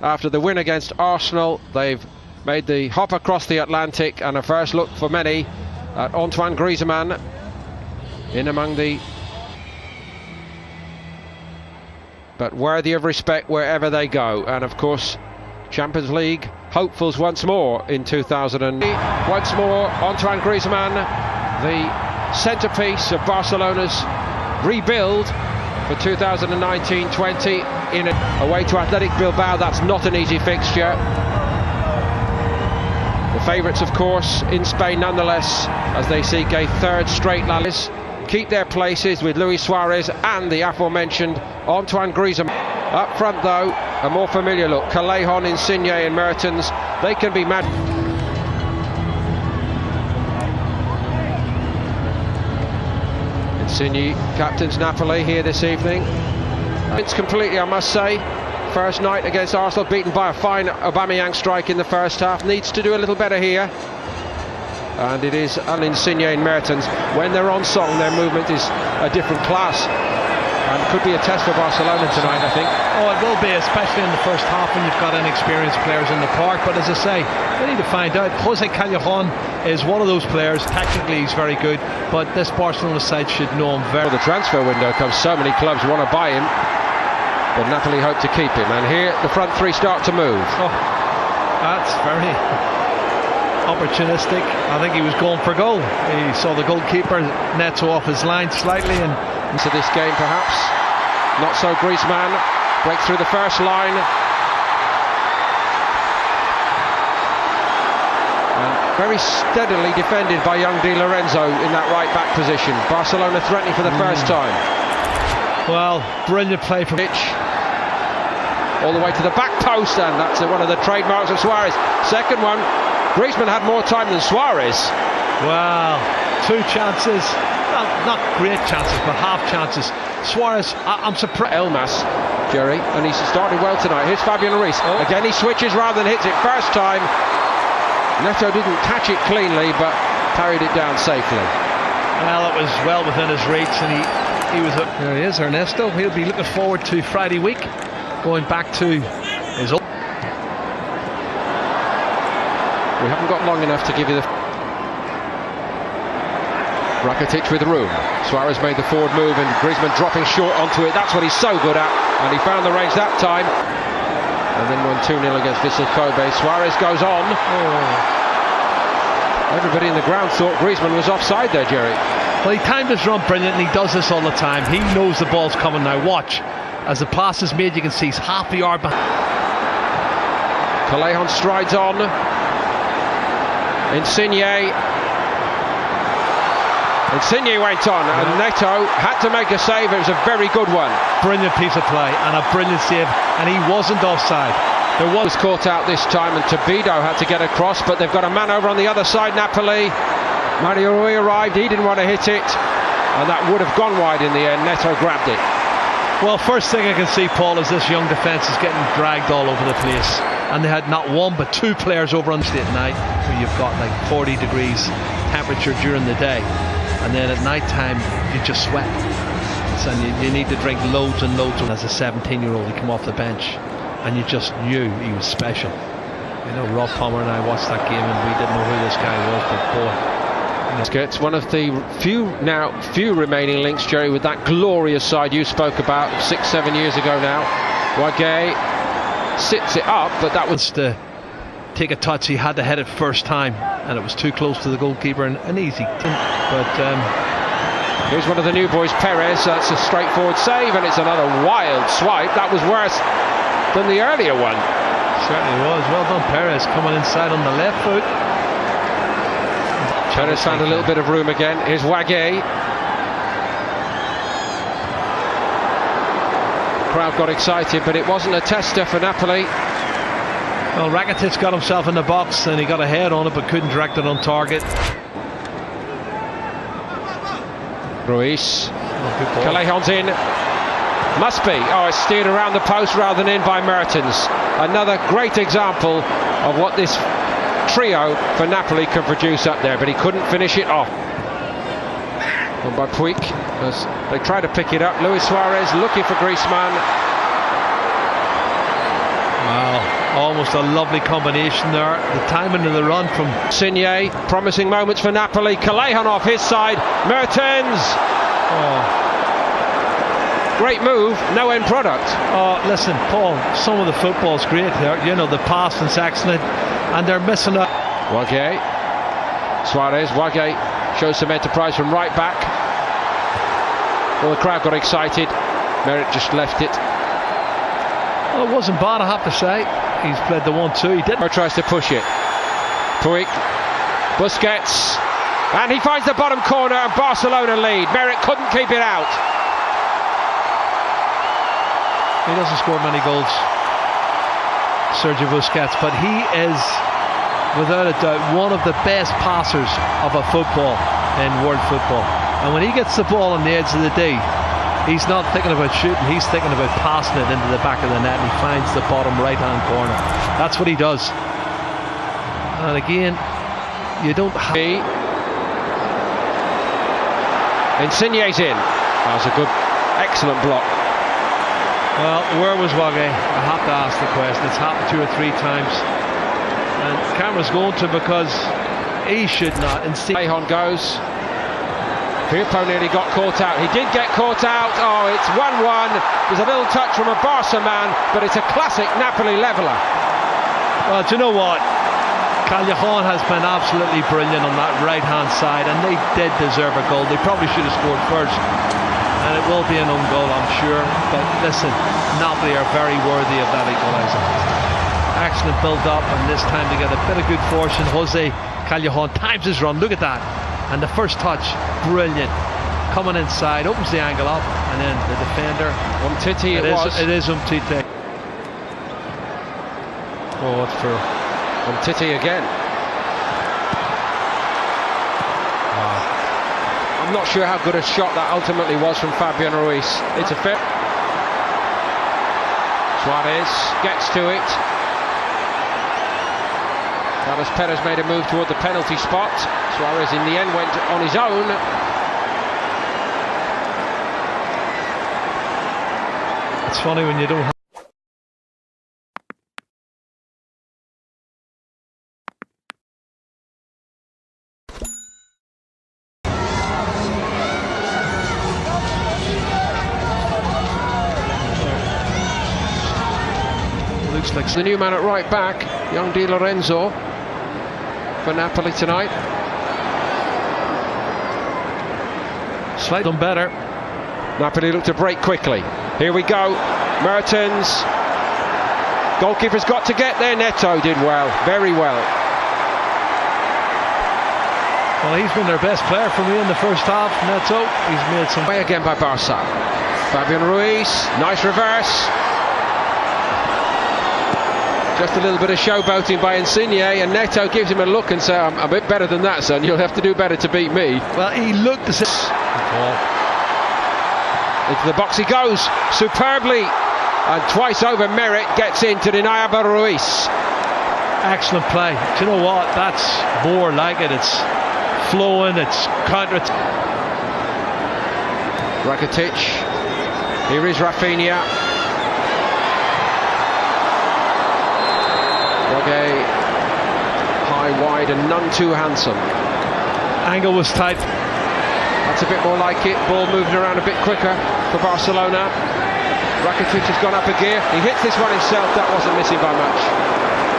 after the win against Arsenal. They've made the hop across the Atlantic, and a first look for many at Antoine Griezmann in among the... but worthy of respect wherever they go. And of course, Champions League hopefuls once more in 2000. Once more, Antoine Griezmann, the centrepiece of Barcelona's rebuild for 2019-20 in away to Athletic Bilbao. That's not an easy fixture. The favourites, of course, in Spain nonetheless, as they seek a third straight La Liga. Keep their places with Luis Suárez and the aforementioned Antoine Griezmann. Up front though, a more familiar look. Callejon, Insigne and Mertens, they can be mad. Insigne captains Napoli here this evening. It's completely, I must say. First night against Arsenal, beaten by a fine Aubameyang strike in the first half. Needs to do a little better here. And it is Insigne and Mertens. When they're on song, their movement is a different class. And could be a test for Barcelona tonight, I think. Oh, it will be, especially in the first half when you've got inexperienced players in the park. But as I say, they need to find out. Jose Callejon is one of those players. Technically, he's very good, but this Barcelona side should know him very well. The transfer window comes, so many clubs want to buy him, but Napoli hope to keep him. And here, the front three start to move. Oh, that's very opportunistic. I think he was going for goal. He saw the goalkeeper Neto off his line slightly, and into this game perhaps. Not so Griezmann. Break through the first line. And very steadily defended by young Di Lorenzo in that right back position. Barcelona threatening for the first time. Well, brilliant play from Pitch. All the way to the back post, and that's one of the trademarks of Suárez. Second one. Griezmann had more time than Suárez. Wow, two chances, well, not great chances, but half chances. Suárez, I'm surprised. Elmas, Jerry, and he's started well tonight. Here's Fabian Ruiz. Oh. Again, he switches rather than hits it. First time, Neto didn't catch it cleanly, but carried it down safely. Well, it was well within his reach, and he was. There he is, Ernesto. He'll be looking forward to Friday week, going back to his old. We haven't got long enough to give you the... Rakitic with room. Suárez made the forward move and Griezmann dropping short onto it. That's what he's so good at, and he found the range that time. And then won 2-0 against Vissel Kobe. Suárez goes on. Oh. Everybody in the ground thought Griezmann was offside there, Jerry. Well, he timed his run brilliantly. He does this all the time. He knows the ball's coming now. Watch. As the pass is made, you can see he's half a yard behind. Callejon strides on. Insigne went on, and Neto had to make a save. It was a very good one. Brilliant piece of play and a brilliant save, and he wasn't offside. There was caught out this time, and Todibo had to get across, but they've got a man over on the other side. Napoli. Mario Rui arrived. He didn't want to hit it, and that would have gone wide in the end. Neto grabbed it. Well, first thing I can see, Paul, is this young defence is getting dragged all over the place. And they had not one but two players over on the state night, where you've got like 40 degrees temperature during the day, and then at night time you just sweat. So you need to drink loads and loads. As a 17-year-old, he came off the bench, and you just knew he was special. You know, Rob Palmer and I watched that game, and we didn't know who this guy was, but boy. It's one of the few remaining links, Jerry, with that glorious side you spoke about 6-7 years ago now. Wagué sits it up, but that was to take a touch. He had to head it first time, and it was too close to the goalkeeper, and an easy. But here's one of the new boys, Pérez. That's a straightforward save, and it's another wild swipe. That was worse than the earlier one. Certainly was. Well done, Pérez, coming inside on the left foot. Pérez found a little bit of room again. Here's Wagué. Crowd got excited, but it wasn't a tester for Napoli. Well, Rakitic got himself in the box and he got a head on it, but couldn't direct it on target. Ruiz. Callejon's in. Must be. Oh, it's steered around the post rather than in by Mertens. Another great example of what this trio for Napoli can produce up there, but he couldn't finish it off. And by Puig, as they try to pick it up. Luis Suárez looking for Griezmann. Wow. Almost a lovely combination there. The timing of the run from Insigne, promising moments for Napoli. Callejon off his side. Mertens. Oh. Great move, no end product. Oh, listen, Paul, some of the football's great there. You know, the passing's excellent, and they're missing a... Wagué. Suárez. Wagué shows some enterprise from right back. Well, the crowd got excited. Merritt just left it. Well, it wasn't bad, I have to say. He's played the 1-2. He didn't. Tries to push it. Puig. Busquets. And he finds the bottom corner, and Barcelona lead. Merritt couldn't keep it out. He doesn't score many goals, Sergio Busquets, but he is, without a doubt, one of the best passers of a football in world football. And when he gets the ball on the edge of the D, he's not thinking about shooting, he's thinking about passing it into the back of the net, and he finds the bottom right-hand corner. That's what he does. And again, you don't have... Insigne's in. That was a good, excellent block. Well, where was Wagué? I have to ask the question. It's happened 2 or 3 times, and Cameron's going to, because he should not. Callejon goes. Firpo nearly got caught out. He did get caught out. Oh, it's 1-1. There's a little touch from a Barca man, but it's a classic Napoli leveller. Well, do you know what? Callejon has been absolutely brilliant on that right-hand side, and they did deserve a goal. They probably should have scored first. And it will be an own goal, I'm sure. But listen, Napoli are very worthy of that equaliser. Excellent build-up, and this time they get a bit of good fortune. Jose Callejon times his run. Look at that. And the first touch, brilliant. Coming inside, opens the angle up, and then the defender. Umtiti It is Umtiti. Oh, what's for Umtiti again. I'm not sure how good a shot that ultimately was from Fabian Ruiz. It's a fit. Suárez gets to it. Carlos Pérez made a move toward the penalty spot. Suárez in the end went on his own. It's funny when you don't have... Like the new man at right back, young Di Lorenzo, for Napoli tonight. Slightly done better. Napoli look to break quickly. Here we go. Mertens. Goalkeeper's got to get there. Neto did well, very well. Well, he's been their best player for me in the first half. Neto, he's made some... Way again by Barca. Fabian Ruiz, nice reverse. Just a little bit of showboating by Insigne, and Neto gives him a look and says, I'm a bit better than that, son. You'll have to do better to beat me. Well, he looked as if... Into the box he goes, superbly. And twice over Merritt gets in to deny Abba Ruiz. Excellent play. Do you know what? That's more like it. It's flowing, it's counter... Rakitic. Here is Rafinha. Wagué, high, wide, and none too handsome. Angle was tight. That's a bit more like it. Ball moving around a bit quicker for Barcelona. Rakitic has gone up a gear. He hits this one himself. That wasn't missing by much.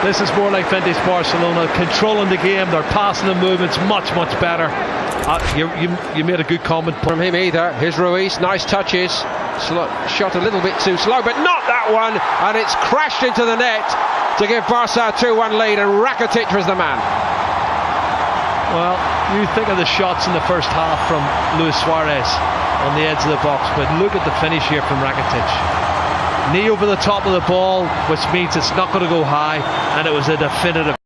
This is more like vintage Barcelona, controlling the game. They're passing the movements much better. You made a good comment from him either. Here's Ruiz, nice touches. Shot a little bit too slow, but not that one. And it's crashed into the net to give Barca a 2-1 lead, and Rakitic was the man. Well, you think of the shots in the first half from Luis Suárez on the edge of the box, but look at the finish here from Rakitic. Knee over the top of the ball, which means it's not going to go high, and it was a definitive.